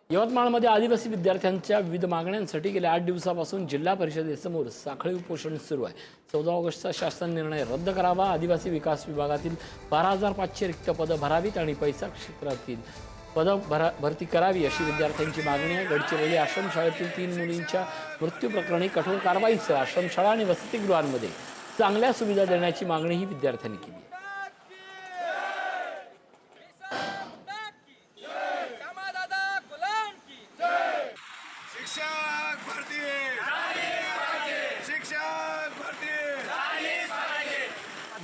यवतमाळमध्ये आदिवासी विद्यार्थ्यांच्या विविध मागण्यांसाठी गेल्या 8 दिवसापासून जिल्हा परिषदेसमोर साखळी उपोषण सुरू आहे। 14 ऑगस्टचा शासन निर्णय रद्द करावा, आदिवासी विकास विभागातील 12,500 रिक्त पदं भरावीत आणि पैसा क्षेत्रातील भरती करावी अशी विद्यार्थ्यांची मागणी आहे। गडचिरोली आश्रमशाळेतील 3 मुलींच्या मृत्यू प्रकरणी कठोर कारवाईसह आश्रमशाळा आणि वसतिगृहांमध्ये चांगल्या सुविधा देण्याची मागणीही विद्यार्थ्यांनी केली आहे।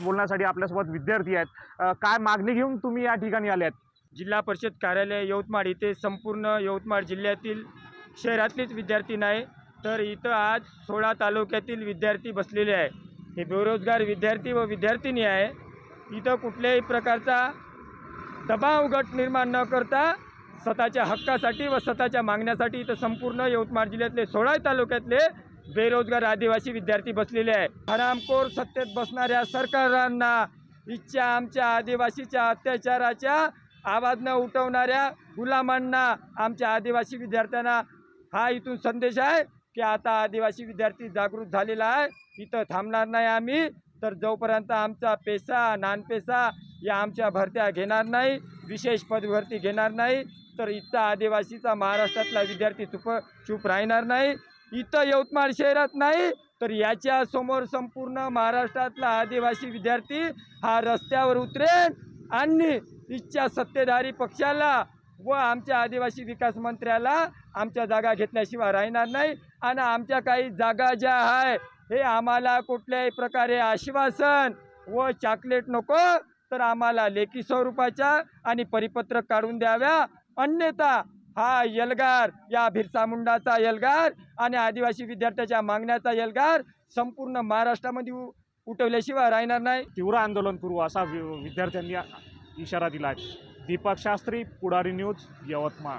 बोलण्यासाठी आपल्यासोबत विद्यार्थी आहेत। काय मागणी घेऊन तुम्ही या ठिकाणी आले आहेत? जिल्हा परिषद कार्यालय यवतमाळ इथे संपूर्ण यवतमाळ जिल्ह्यातील शहरातलेच विद्यार्थी नाही तर इथं आज 16 तालुक्यातील विद्यार्थी बसलेले आहे। हे बेरोजगार विद्यार्थी व विद्यार्थिनी आहे। इथं कुठल्याही प्रकारचा दबाव गट निर्माण न करता स्वतःच्या हक्कासाठी व स्वतःच्या मागण्यासाठी इथं संपूर्ण यवतमाळ जिल्ह्यातले 16 तालुक्यातले बेरोजगार आदिवासी विद्यार्थी बसलेले आहे। हरामखोर सत्तेत बसणाऱ्या सरकारांना इच्छा आमच्या आदिवासीच्या अत्याचाराच्या आवाज न उठवणाऱ्या गुलामांना आमच्या आदिवासी विद्यार्थ्यांना हा इथून संदेश आहे की आता आदिवासी विद्यार्थी जागृत झालेला आहे। इथं थांबणार नाही आम्ही तर जोपर्यंत आमचा पैसा नानपैसा या आमच्या भरत्या घेणार नाही, विशेष पदभरती घेणार नाही तर इथचा आदिवासीचा महाराष्ट्रातला विद्यार्थी चूप राहणार नाही। इथं यवतमाळ शहरात नाही तर याच्या समोर संपूर्ण महाराष्ट्रातला आदिवासी विद्यार्थी हा रस्त्यावर उतरेल आणि इच्छा सत्तेधारी पक्षाला व आमच्या आदिवासी विकास मंत्र्याला आमच्या जागा घेतल्याशिवाय राहणार नाही। आणि आमच्या काही जागा ज्या आहे हे आम्हाला कुठल्याही प्रकारे आश्वासन व चॉकलेट नको तर आम्हाला लेखी स्वरूपाच्या आणि परिपत्रक काढून द्याव्या, अन्यथा हा एल्गार या बिरसा मुंडाचा एल्गार आणि आदिवासी विद्यार्थ्याच्या मागण्याचा एल्गार संपूर्ण महाराष्ट्रामध्ये उठवल्याशिवाय राहणार नाही। तीव्र आंदोलन करू असा विद्यार्थ्यांनी इशारा दिला आहे। दीपक शास्त्री, पुढारी न्यूज, यवतमाळ।